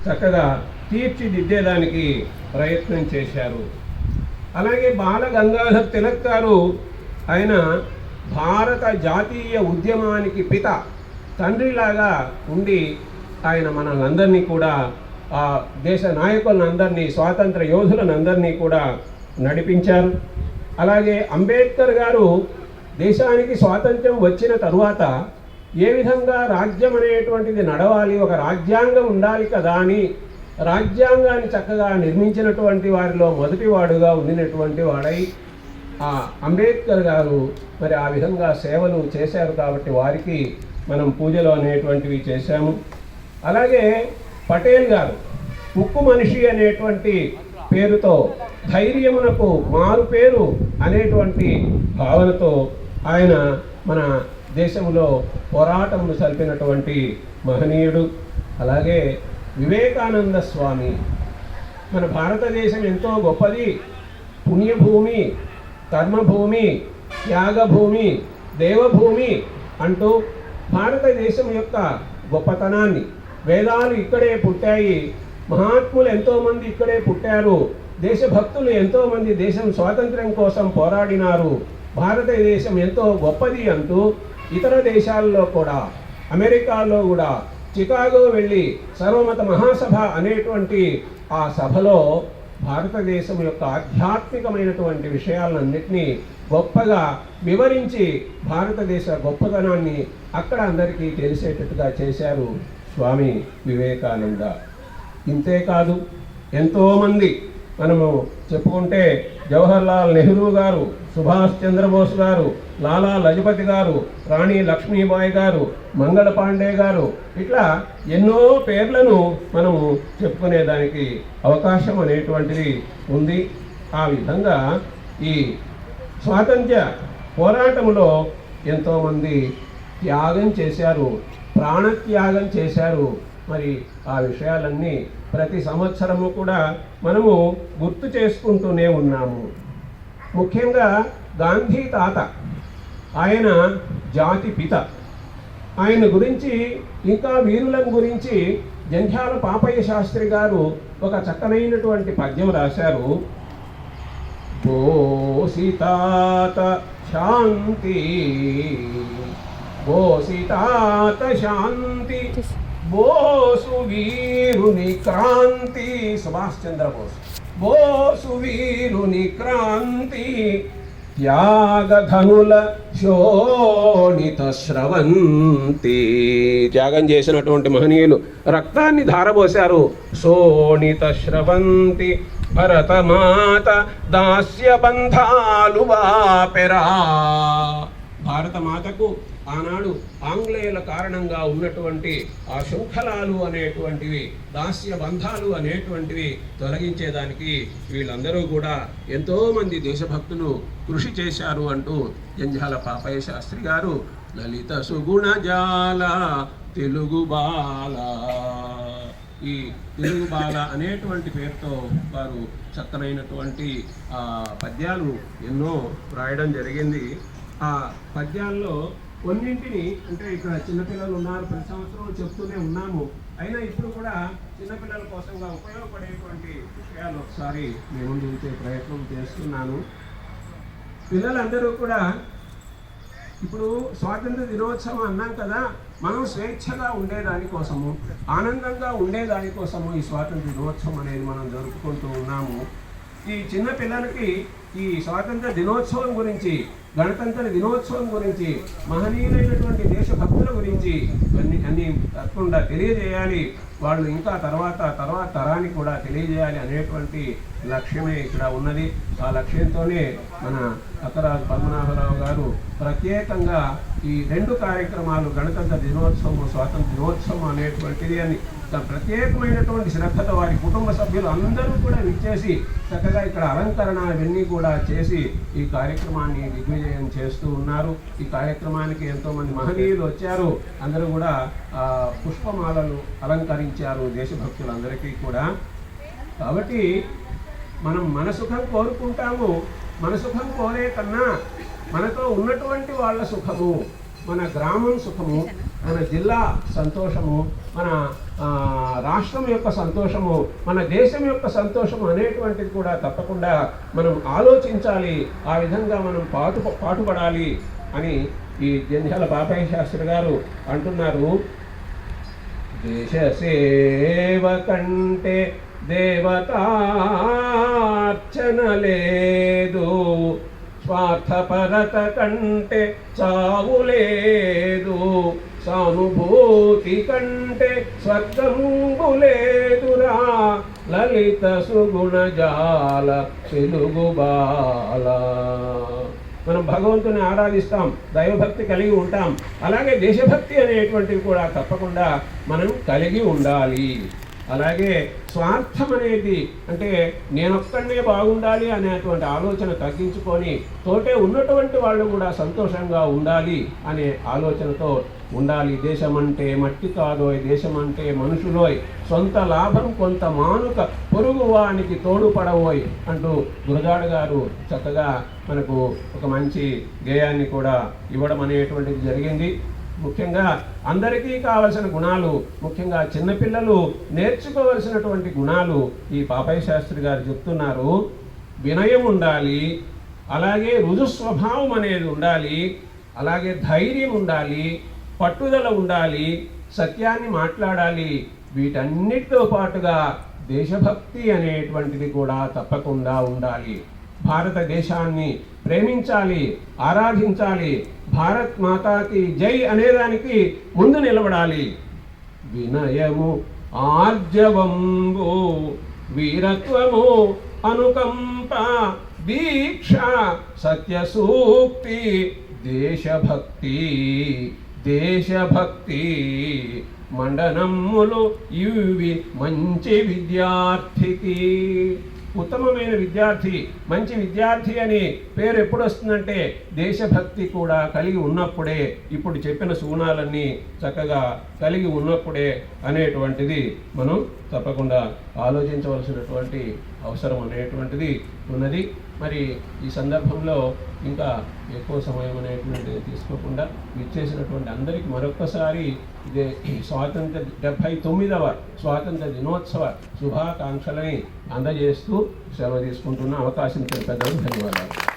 చక్కగా తీర్చిదిద్దేదానికి ప్రయత్నం చేశారు. అలాగే బాల గంగాధర్ తిలక్ గారు, ఆయన భారత జాతీయ ఉద్యమానికి పిత, తండ్రిలాగా ఉండి ఆయన మనల్ని కూడా ఆ దేశ నాయకులందరినీ, స్వాతంత్ర యోధులందరినీ కూడా నడిపించారు. అలాగే అంబేద్కర్ గారు దేశానికి స్వాతంత్ర్యం వచ్చిన తరువాత ఏ విధంగా రాజ్యం అనేటువంటిది నడవాలి, ఒక రాజ్యాంగం ఉండాలి కదా అని రాజ్యాంగాన్ని చక్కగా నిర్మించినటువంటి వారిలో మొదటివాడుగా ఉండినటువంటి వాడై ఆ అంబేద్కర్ గారు మరి ఆ విధంగా సేవలు చేశారు. కాబట్టి వారికి మనం పూజలు అనేటువంటివి చేశాము. అలాగే పటేల్ గారు ఉక్కు మనిషి అనేటువంటి పేరుతో, ధైర్యమునకు మారు పేరు అనేటువంటి భావనతో ఆయన మన దేశంలో పోరాటములు సల్పినటువంటి మహనీయుడు. అలాగే వివేకానంద స్వామి, మన భారతదేశం ఎంతో గొప్పది, పుణ్యభూమి, కర్మభూమి, త్యాగభూమి, దేవభూమి అంటూ భారతదేశం యొక్క గొప్పతనాన్ని, వేదాలు ఇక్కడే పుట్టాయి, మహాత్ములు ఎంతోమంది ఇక్కడే పుట్టారు, దేశభక్తులు ఎంతోమంది దేశం స్వాతంత్ర్యం కోసం పోరాడినారు, భారతదేశం ఎంతో గొప్పది అంటూ ఇతర దేశాల్లో కూడా, అమెరికాలో కూడా చికాగో వెళ్ళి సర్వమత మహాసభ అనేటువంటి ఆ సభలో భారతదేశం యొక్క ఆధ్యాత్మికమైనటువంటి విషయాలన్నింటినీ గొప్పగా వివరించి భారతదేశ గొప్పతనాన్ని అక్కడ అందరికీ తెలిసేటట్టుగా చేశారు స్వామి వివేకానంద. ఇంతేకాదు ఎంతోమంది మనము చెప్పుకుంటే జవహర్లాల్ నెహ్రూ గారు, సుభాష్ చంద్రబోస్ గారు, లాలా లజపతి గారు, రాణి లక్ష్మీబాయి గారు, మంగళ పాండే గారు, ఇట్లా ఎన్నో పేర్లను మనము చెప్పుకునేదానికి అవకాశం అనేటువంటిది ఉంది. ఆ విధంగా ఈ స్వాతంత్ర్య పోరాటంలో ఎంతోమంది త్యాగం చేశారు, ప్రాణత్యాగం చేశారు. మరి ఆ విషయాలన్నీ ప్రతి సంవత్సరము కూడా మనము గుర్తు చేసుకుంటూనే ఉన్నాము. ముఖ్యంగా గాంధీ తాత, ఆయన జాతి పిత, ఆయన గురించి ఇంకా వీరుల గురించి జంధ్యాల పాపయ్య శాస్త్రి గారు ఒక చక్కనైనటువంటి పద్యం రాశారు. బోసితాత శాంతి, బోసితాత శాంతి, బోసు వీరుని క్రాంతి, సుభాష్ చంద్రబోస్, బోసు వీరుని క్రాంతి, త్యాగధనుల శోణిత స్రవంతి. త్యాగం చేసినటువంటి మహనీయులు రక్తాన్ని ధారపోశారు. శోణిత స్రవంతి, భరతమాత దాస్య బంధాలు వాపెరా. భారతమాతకు ఆనాడు ఆంగ్లేయుల కారణంగా ఉన్నటువంటి ఆ శృంఖలాలు అనేటువంటివి, దాస్య బంధాలు అనేటువంటివి తొలగించేదానికి వీళ్ళందరూ కూడా ఎంతోమంది దేశభక్తులు కృషి చేశారు అంటూ జంధ్యాల పాపయ్య శాస్త్రి గారు లలిత సుగుణజాల తెలుగు బాల, ఈ తెలుగు బాల అనేటువంటి పేరుతో వారు చక్కనైనటువంటి పద్యాలు ఎన్నో రాయడం జరిగింది. ఆ పద్యాల్లో కొన్నింటిని, అంటే ఇక్కడ చిన్నపిల్లలు ఉన్నారు, ప్రతి సంవత్సరం చెప్తూనే ఉన్నాము, అయినా ఇప్పుడు కూడా చిన్నపిల్లల కోసంగా ఉపయోగపడేటువంటి విషయాలు ఒకసారి మీ ముందు ఉంచే ప్రయత్నం చేస్తున్నాను. పిల్లలందరూ కూడా ఇప్పుడు స్వాతంత్ర దినోత్సవం అన్నాం కదా, మనం స్వేచ్ఛగా ఉండేదానికోసము, ఆనందంగా ఉండేదానికోసము ఈ స్వాతంత్ర దినోత్సవం అనేది మనం జరుపుకుంటూ ఉన్నాము. ఈ చిన్న పిల్లలకి ఈ స్వాతంత్ర దినోత్సవం గురించి, గణతంత్ర దినోత్సవం గురించి, మహనీయులైనటువంటి దేశభక్తుల గురించి అన్ని తప్పకుండా తెలియజేయాలి. వాళ్ళు ఇంకా తర్వాత తరానికి కూడా తెలియజేయాలి అనేటువంటి లక్ష్యమే ఇక్కడ ఉన్నది. ఆ లక్ష్యంతోనే మన అక్కరాజు పద్మనాభరావు గారు ప్రత్యేకంగా ఈ రెండు కార్యక్రమాలు, గణతంత్ర దినోత్సవం, స్వాతంత్ర దినోత్సవం అనేటువంటిది అని ప్రత్యేకమైనటువంటి శ్రద్ధతో వారి కుటుంబ సభ్యులు అందరూ కూడా విచ్చేసి చక్కగా ఇక్కడ అలంకరణ ఇవన్నీ కూడా చేసి ఈ కార్యక్రమాన్ని దిగ్విజయం చేస్తూ ఉన్నారు. ఈ కార్యక్రమానికి ఎంతోమంది మహనీయులు వచ్చారు, అందరూ కూడా పుష్పమాలలు అలంకరించారు దేశభక్తులందరికీ కూడా. కాబట్టి మనం మన సుఖం కోరుకుంటాము, మన సుఖం కోరే కన్నా మనతో ఉన్నటువంటి వాళ్ళ సుఖము, మన గ్రామం సుఖము, మన జిల్లా సంతోషము, మన రాష్ట్రం యొక్క సంతోషము, మన దేశం యొక్క సంతోషము అనేటువంటిది కూడా తప్పకుండా మనం ఆలోచించాలి. ఆ విధంగా మనం పాటుపడాలి అని ఈ జంధ్యాల పాపయ్య శాస్త్రి గారు అంటున్నారు. దేశ సేవ కంటే దేవతార్చన లేదు, స్వార్థపరత కంటే చావు లేదు, సానుభూతి కంటే స్వర్గంబు లేదురా, లలిత సుగుణ జాల తెలుగు బాల. మనం భగవంతుని ఆరాధిస్తాం, దైవభక్తి కలిగి ఉంటాం. అలాగే దేశభక్తి అనేటువంటివి కూడా తప్పకుండా మనం కలిగి ఉండాలి. అలాగే స్వార్థం అనేది అంటే నేనొక్కడే బాగుండాలి అనేటువంటి ఆలోచన తగ్గించుకొని తోటే ఉన్నటువంటి వాళ్ళు కూడా సంతోషంగా ఉండాలి అనే ఆలోచనతో ఉండాలి. దేశం అంటే మట్టి కాదోయ్, దేశం అంటే మనుషులోయ్, సొంత లాభం కొంత మానుక పొరుగు వానికి తోడుపడవోయ్ అంటూ గురజాడ గారు చక్కగా మనకు ఒక మంచి గేయాన్ని కూడా ఇవ్వడం అనేటువంటిది జరిగింది. ముఖ్యంగా అందరికీ కావలసిన గుణాలు, ముఖ్యంగా చిన్నపిల్లలు నేర్చుకోవలసినటువంటి గుణాలు ఈ పాపయ్య శాస్త్రి గారు చెప్తున్నారు. వినయం ఉండాలి, అలాగే రుజుస్వభావం అనేది ఉండాలి, అలాగే ధైర్యం ఉండాలి, పట్టుదల ఉండాలి, సత్యాన్ని మాట్లాడాలి. వీటన్నిటితో పాటుగా దేశభక్తి అనేటువంటిది కూడా తప్పకుండా ఉండాలి. భారతదేశాన్ని ప్రేమించాలి, ఆరాధించాలి, భారత్ మాతాకి జై అనేదానికి ముందు నిలబడాలి. వినయము, ఆర్జవంబు, వీరత్వము, అనుకంప, దీక్ష, సత్యసూక్తి, దేశభక్తి, దేశభక్తి మండనములు ఇవి మంచి విద్యార్థికి. ఉత్తమమైన విద్యార్థి, మంచి విద్యార్థి అని పేరు ఎప్పుడు వస్తుందంటే దేశభక్తి కూడా కలిగి ఉన్నప్పుడే, ఇప్పుడు చెప్పిన సుగుణాలన్నీ చక్కగా కలిగి ఉన్నప్పుడే అనేటువంటిది మనం తప్పకుండా ఆలోచించవలసినటువంటి అవసరం అనేటువంటిది ఉన్నది. మరి ఈ సందర్భంలో ఇంకా ఎక్కువ సమయం అనేటువంటిది తీసుకోకుండా ఇచ్చేసినటువంటి అందరికీ మరొక్కసారి ఇదే స్వాతంత్ర 79వ స్వాతంత్ర దినోత్సవ శుభాకాంక్షలని అందజేస్తూ సెలవు తీసుకుంటున్న అవకాశం ఇచ్చిన పెద్దలకు ధన్యవాదాలు.